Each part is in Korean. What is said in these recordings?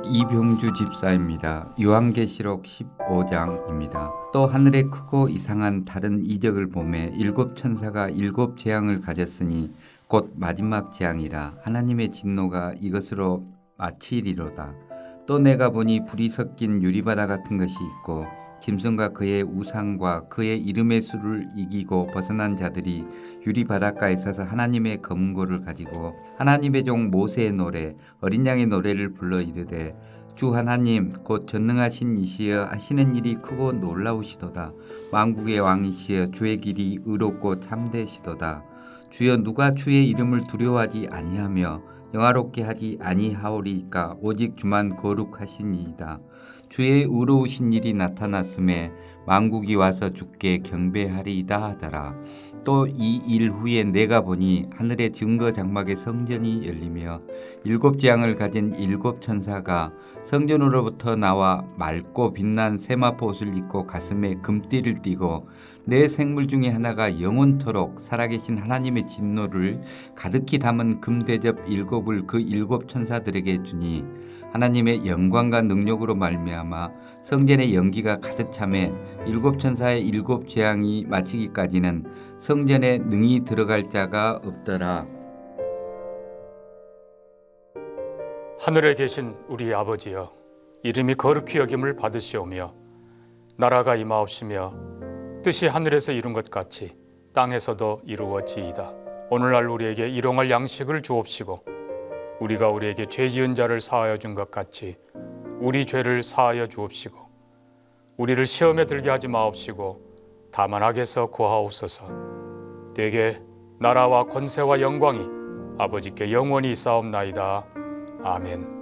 이병주 집사입니다. 요한계시록 15장입니다. 또 하늘에 크고 이상한 다른 이적을 보매 일곱 천사가 일곱 재앙을 가졌으니 곧 마지막 재앙이라. 하나님의 진노가 이것으로 마치리로다. 또 내가 보니 불이 섞인 유리바다 같은 것이 있고 짐승과 그의 우상과 그의 이름의 수를 이기고 벗어난 자들이 유리 바닷가에 서서 하나님의 검은고를 가지고 하나님의 종 모세의 노래 어린 양의 노래를 불러 이르되 주 하나님 곧 전능하신 이시여 하시는 일이 크고 놀라우시도다. 왕국의 왕이시여 주의 길이 의롭고 참되시도다. 주여 누가 주의 이름을 두려워하지 아니하며 영화롭게 하지 아니하오리이까 오직 주만 거룩하시니이다. 주의 의로우신 일이 나타났음에 만국이 와서 주께 경배하리이다 하더라. 또 이 일 후에 내가 보니 하늘의 증거 장막의 성전이 열리며 일곱 재앙을 가진 일곱 천사가 성전으로부터 나와 맑고 빛난 세마포 옷을 입고 가슴에 금띠를 띠고 네 생물 중에 하나가 영원토록 살아계신 하나님의 진노를 가득히 담은 금대접 일곱을 그 일곱 천사들에게 주니 하나님의 영광과 능력으로 말미암아 성전의 연기가 가득 차매 일곱 천사의 일곱 재앙이 마치기까지는 성전에 능히 들어갈 자가 없더라. 하늘에 계신 우리 아버지여, 이름이 거룩히 여김을 받으시오며 나라가 임하옵시며 뜻이 하늘에서 이룬 것 같이 땅에서도 이루어지이다. 오늘날 우리에게 일용할 양식을 주옵시고 우리가 우리에게 죄 지은 자를 사하여 준 것 같이 우리 죄를 사하여 주옵시고 우리를 시험에 들게 하지 마옵시고 다만 악에서 구하옵소서. 대개 나라와 권세와 영광이 아버지께 영원히 있사옵나이다. 아멘.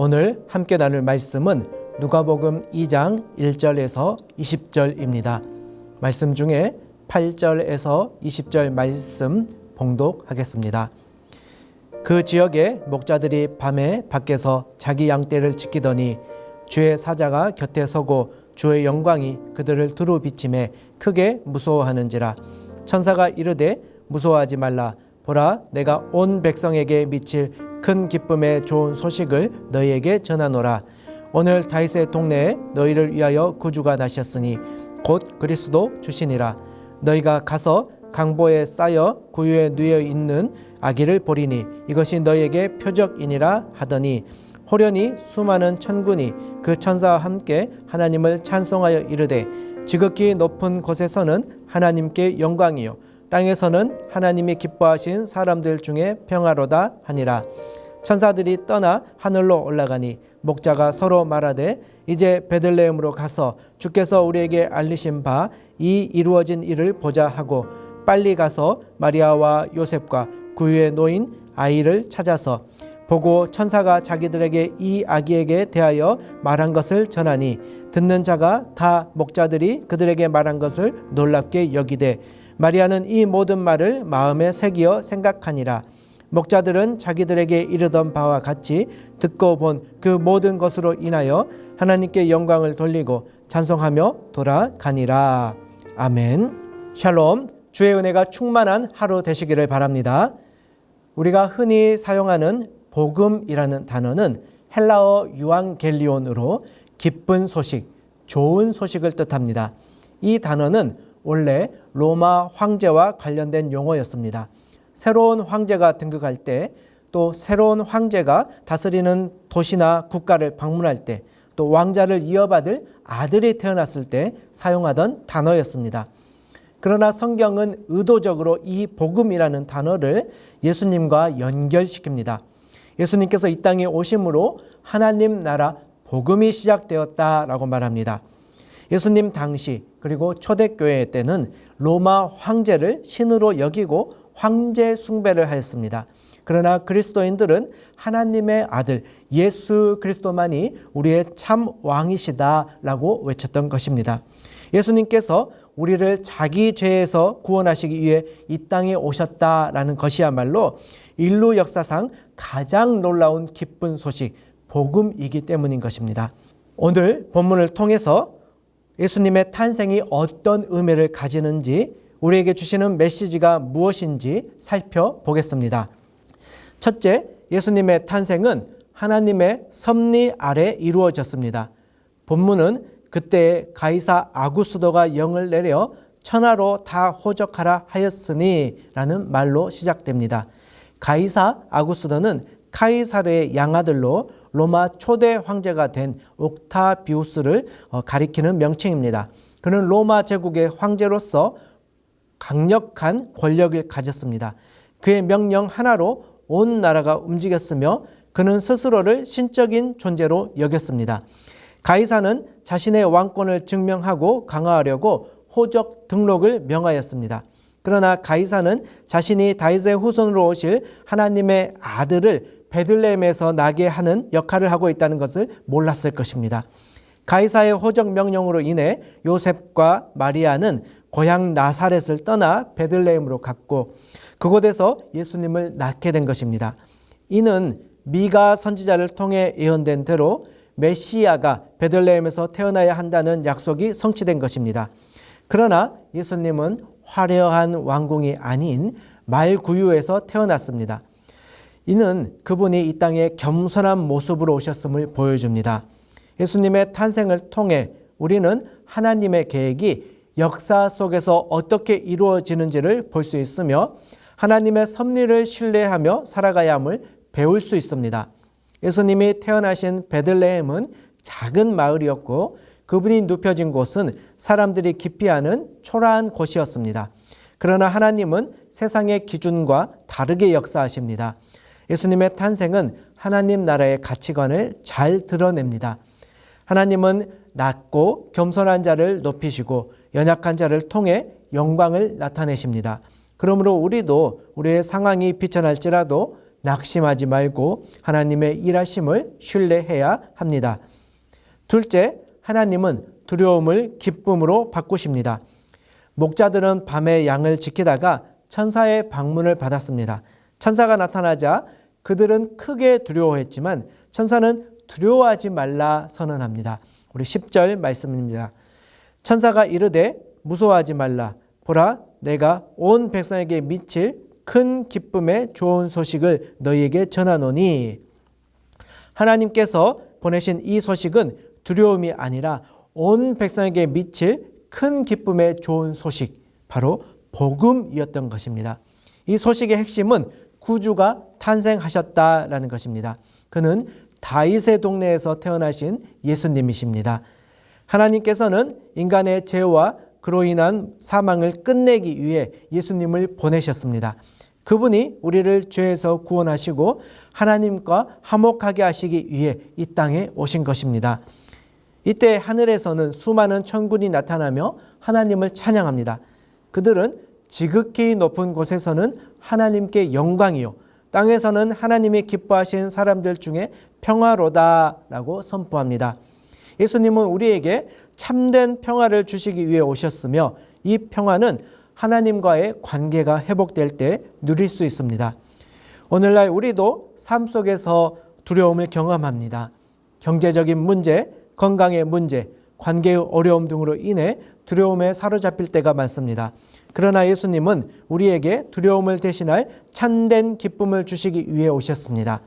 오늘 함께 나눌 말씀은 누가복음 2장 1절에서 20절입니다. 말씀 중에 8절에서 20절 말씀 봉독하겠습니다. 그 지역의 목자들이 밤에 밖에서 자기 양떼를 지키더니 주의 사자가 곁에 서고 주의 영광이 그들을 두루 비침에 크게 무서워하는지라. 천사가 이르되 무서워하지 말라. 보라, 내가 온 백성에게 미칠 큰 기쁨의 좋은 소식을 너희에게 전하노라. 오늘 다윗의 동네에 너희를 위하여 구주가 나셨으니 곧 그리스도 주시니라. 너희가 가서 강보에 쌓여 구유에 누워 있는 아기를 보리니 이것이 너희에게 표적이니라 하더니 호련히 수많은 천군이 그 천사와 함께 하나님을 찬송하여 이르되 지극히 높은 곳에서는 하나님께 영광이요 땅에서는 하나님이 기뻐하신 사람들 중에 평화로다 하니라. 천사들이 떠나 하늘로 올라가니 목자가 서로 말하되 이제 베들레헴으로 가서 주께서 우리에게 알리신 바 이 이루어진 일을 보자 하고 빨리 가서 마리아와 요셉과 구유에 놓인 아이를 찾아서 보고 천사가 자기들에게 이 아기에게 대하여 말한 것을 전하니 듣는 자가 다 목자들이 그들에게 말한 것을 놀랍게 여기되 마리아는 이 모든 말을 마음에 새기어 생각하니라. 목자들은 자기들에게 이르던 바와 같이 듣고 본 그 모든 것으로 인하여 하나님께 영광을 돌리고 찬송하며 돌아가니라. 아멘. 샬롬. 주의 은혜가 충만한 하루 되시기를 바랍니다. 우리가 흔히 사용하는 복음이라는 단어는 헬라어 유앙겔리온으로 기쁜 소식, 좋은 소식을 뜻합니다. 이 단어는 원래 로마 황제와 관련된 용어였습니다. 새로운 황제가 등극할 때, 또 새로운 황제가 다스리는 도시나 국가를 방문할 때, 또 왕자를 이어받을 아들이 태어났을 때 사용하던 단어였습니다. 그러나 성경은 의도적으로 이 복음이라는 단어를 예수님과 연결시킵니다. 예수님께서 이 땅에 오심으로 하나님 나라 복음이 시작되었다라고 말합니다. 예수님 당시 그리고 초대교회 때는 로마 황제를 신으로 여기고 황제 숭배를 하였습니다. 그러나 그리스도인들은 하나님의 아들 예수 그리스도만이 우리의 참 왕이시다라고 외쳤던 것입니다. 예수님께서 우리를 자기 죄에서 구원하시기 위해 이 땅에 오셨다라는 것이야말로 인류 역사상 가장 놀라운 기쁜 소식, 복음이기 때문인 것입니다. 오늘 본문을 통해서 예수님의 탄생이 어떤 의미를 가지는지, 우리에게 주시는 메시지가 무엇인지 살펴보겠습니다. 첫째, 예수님의 탄생은 하나님의 섭리 아래 이루어졌습니다. 본문은 그때 가이사 아구스도가 영을 내려 천하로 다 호적하라 하였으니 라는 말로 시작됩니다. 가이사 아구스도는 카이사르의 양아들로 로마 초대 황제가 된 옥타비우스를 가리키는 명칭입니다. 그는 로마 제국의 황제로서 강력한 권력을 가졌습니다. 그의 명령 하나로 온 나라가 움직였으며 그는 스스로를 신적인 존재로 여겼습니다. 가이사는 자신의 왕권을 증명하고 강화하려고 호적 등록을 명하였습니다. 그러나 가이사는 자신이 다윗의 후손으로 오실 하나님의 아들을 베들레헴에서 나게 하는 역할을 하고 있다는 것을 몰랐을 것입니다. 가이사의 호적 명령으로 인해 요셉과 마리아는 고향 나사렛을 떠나 베들레헴으로 갔고 그곳에서 예수님을 낳게 된 것입니다. 이는 미가 선지자를 통해 예언된 대로 메시아가 베들레헴에서 태어나야 한다는 약속이 성취된 것입니다. 그러나 예수님은 화려한 왕궁이 아닌 말구유에서 태어났습니다. 이는 그분이 이 땅에 겸손한 모습으로 오셨음을 보여줍니다. 예수님의 탄생을 통해 우리는 하나님의 계획이 역사 속에서 어떻게 이루어지는지를 볼 수 있으며 하나님의 섭리를 신뢰하며 살아가야 함을 배울 수 있습니다. 예수님이 태어나신 베들레헴은 작은 마을이었고 그분이 눕혀진 곳은 사람들이 기피하는 초라한 곳이었습니다. 그러나 하나님은 세상의 기준과 다르게 역사하십니다. 예수님의 탄생은 하나님 나라의 가치관을 잘 드러냅니다. 하나님은 낮고 겸손한 자를 높이시고 연약한 자를 통해 영광을 나타내십니다. 그러므로 우리도 우리의 상황이 비천할지라도 낙심하지 말고 하나님의 일하심을 신뢰해야 합니다. 둘째, 하나님은 두려움을 기쁨으로 바꾸십니다. 목자들은 밤에 양을 지키다가 천사의 방문을 받았습니다. 천사가 나타나자 그들은 크게 두려워했지만 천사는 두려워하지 말라 선언합니다. 우리 10절 말씀입니다. 천사가 이르되 무서워하지 말라. 보라, 내가 온 백성에게 미칠 큰 기쁨의 좋은 소식을 너희에게 전하노니. 하나님께서 보내신 이 소식은 두려움이 아니라 온 백성에게 미칠 큰 기쁨의 좋은 소식, 바로 복음이었던 것입니다. 이 소식의 핵심은 구주가 탄생하셨다라는 것입니다. 그는 다윗의 동네에서 태어나신 예수님이십니다. 하나님께서는 인간의 죄와 그로 인한 사망을 끝내기 위해 예수님을 보내셨습니다. 그분이 우리를 죄에서 구원하시고 하나님과 화목하게 하시기 위해 이 땅에 오신 것입니다. 이때 하늘에서는 수많은 천군이 나타나며 하나님을 찬양합니다. 그들은 지극히 높은 곳에서는 하나님께 영광이요, 땅에서는 하나님이 기뻐하신 사람들 중에 평화로다라고 선포합니다. 예수님은 우리에게 참된 평화를 주시기 위해 오셨으며 이 평화는 하나님과의 관계가 회복될 때 누릴 수 있습니다. 오늘날 우리도 삶 속에서 두려움을 경험합니다. 경제적인 문제, 건강의 문제, 관계의 어려움 등으로 인해 두려움에 사로잡힐 때가 많습니다. 그러나 예수님은 우리에게 두려움을 대신할 참된 기쁨을 주시기 위해 오셨습니다.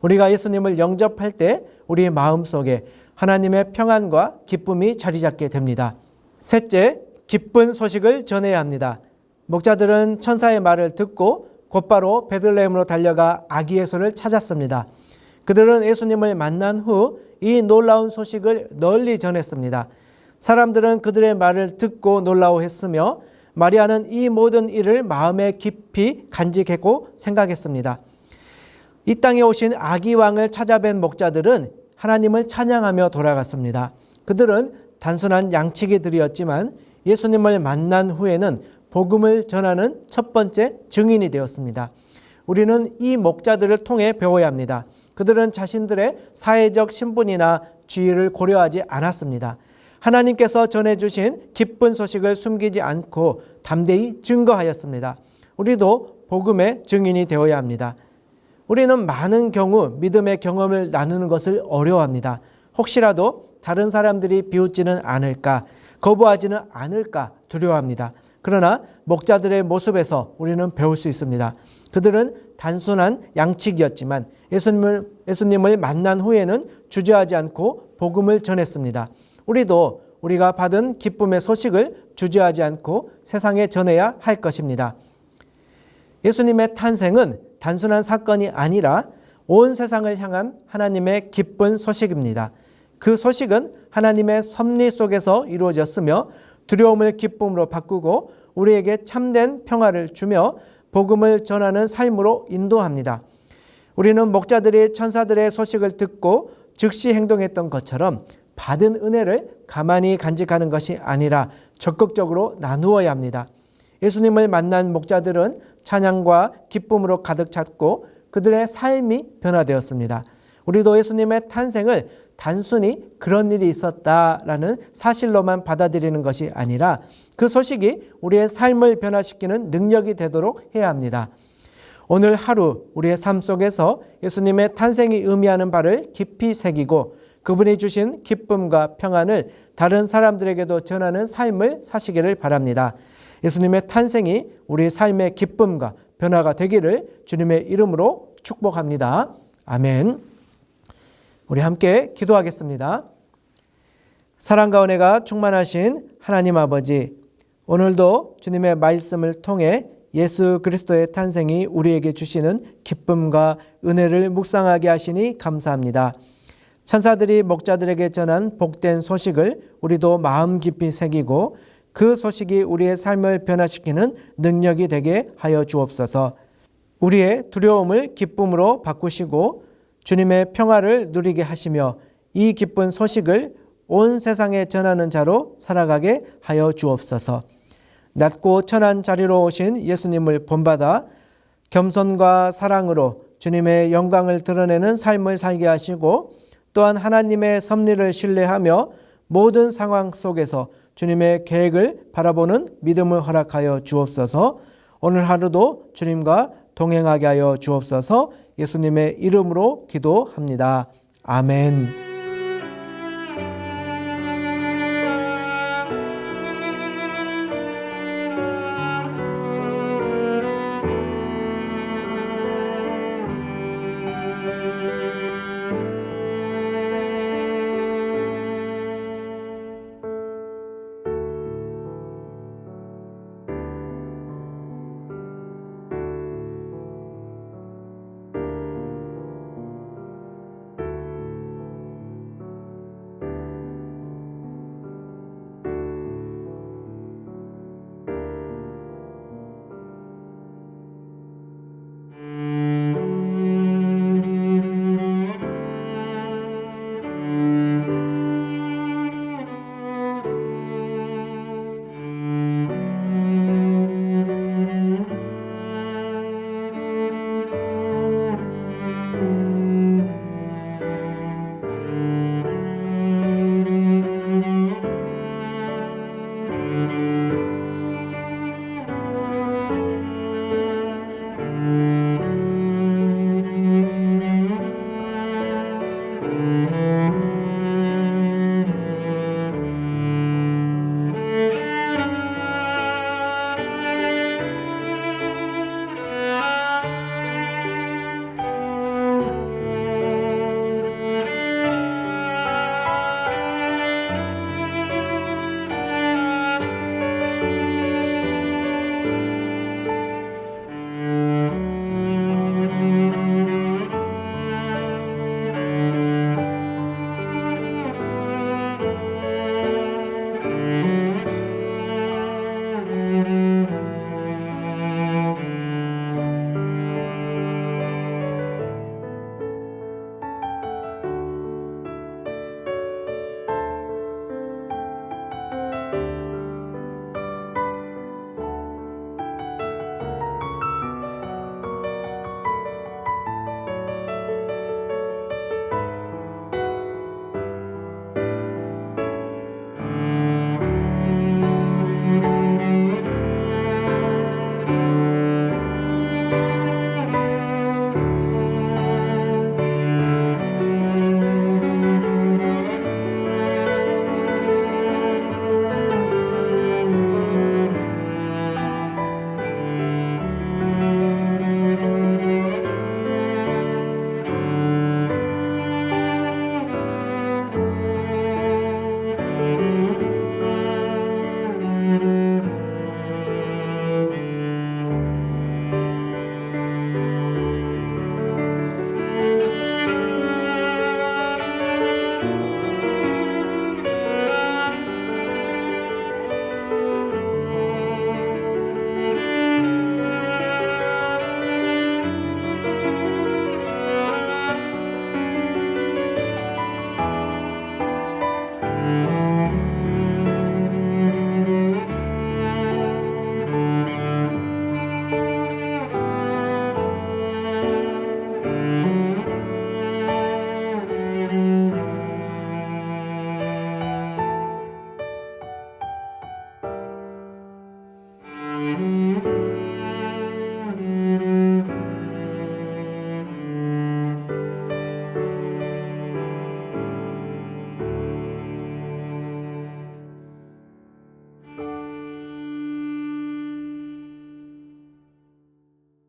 우리가 예수님을 영접할 때 우리의 마음속에 하나님의 평안과 기쁨이 자리 잡게 됩니다. 셋째, 기쁜 소식을 전해야 합니다. 목자들은 천사의 말을 듣고 곧바로 베들레헴으로 달려가 아기 예수를 찾았습니다. 그들은 예수님을 만난 후 이 놀라운 소식을 널리 전했습니다. 사람들은 그들의 말을 듣고 놀라워했으며 마리아는 이 모든 일을 마음에 깊이 간직했고 생각했습니다. 이 땅에 오신 아기 왕을 찾아뵌 목자들은 하나님을 찬양하며 돌아갔습니다. 그들은 단순한 양치기들이었지만 예수님을 만난 후에는 복음을 전하는 첫 번째 증인이 되었습니다. 우리는 이 목자들을 통해 배워야 합니다. 그들은 자신들의 사회적 신분이나 지위를 고려하지 않았습니다. 하나님께서 전해주신 기쁜 소식을 숨기지 않고 담대히 증거하였습니다. 우리도 복음의 증인이 되어야 합니다. 우리는 많은 경우 믿음의 경험을 나누는 것을 어려워합니다. 혹시라도 다른 사람들이 비웃지는 않을까, 거부하지는 않을까 두려워합니다. 그러나 목자들의 모습에서 우리는 배울 수 있습니다. 그들은 단순한 양치기였지만 예수님을 만난 후에는 주저하지 않고 복음을 전했습니다. 우리도 우리가 받은 기쁨의 소식을 주저하지 않고 세상에 전해야 할 것입니다. 예수님의 탄생은 단순한 사건이 아니라 온 세상을 향한 하나님의 기쁜 소식입니다. 그 소식은 하나님의 섭리 속에서 이루어졌으며 두려움을 기쁨으로 바꾸고 우리에게 참된 평화를 주며 복음을 전하는 삶으로 인도합니다. 우리는 목자들이 천사들의 소식을 듣고 즉시 행동했던 것처럼 받은 은혜를 가만히 간직하는 것이 아니라 적극적으로 나누어야 합니다. 예수님을 만난 목자들은 찬양과 기쁨으로 가득 찼고 그들의 삶이 변화되었습니다. 우리도 예수님의 탄생을 단순히 그런 일이 있었다라는 사실로만 받아들이는 것이 아니라 그 소식이 우리의 삶을 변화시키는 능력이 되도록 해야 합니다. 오늘 하루 우리의 삶 속에서 예수님의 탄생이 의미하는 바를 깊이 새기고 그분이 주신 기쁨과 평안을 다른 사람들에게도 전하는 삶을 사시기를 바랍니다. 예수님의 탄생이 우리의 삶의 기쁨과 변화가 되기를 주님의 이름으로 축복합니다. 아멘. 우리 함께 기도하겠습니다. 사랑과 은혜가 충만하신 하나님 아버지, 오늘도 주님의 말씀을 통해 예수 그리스도의 탄생이 우리에게 주시는 기쁨과 은혜를 묵상하게 하시니 감사합니다. 천사들이 목자들에게 전한 복된 소식을 우리도 마음 깊이 새기고 그 소식이 우리의 삶을 변화시키는 능력이 되게 하여 주옵소서. 우리의 두려움을 기쁨으로 바꾸시고 주님의 평화를 누리게 하시며 이 기쁜 소식을 온 세상에 전하는 자로 살아가게 하여 주옵소서. 낮고 천한 자리로 오신 예수님을 본받아 겸손과 사랑으로 주님의 영광을 드러내는 삶을 살게 하시고 또한 하나님의 섭리를 신뢰하며 모든 상황 속에서 주님의 계획을 바라보는 믿음을 허락하여 주옵소서. 오늘 하루도 주님과 동행하게 하여 주옵소서. 예수님의 이름으로 기도합니다. 아멘.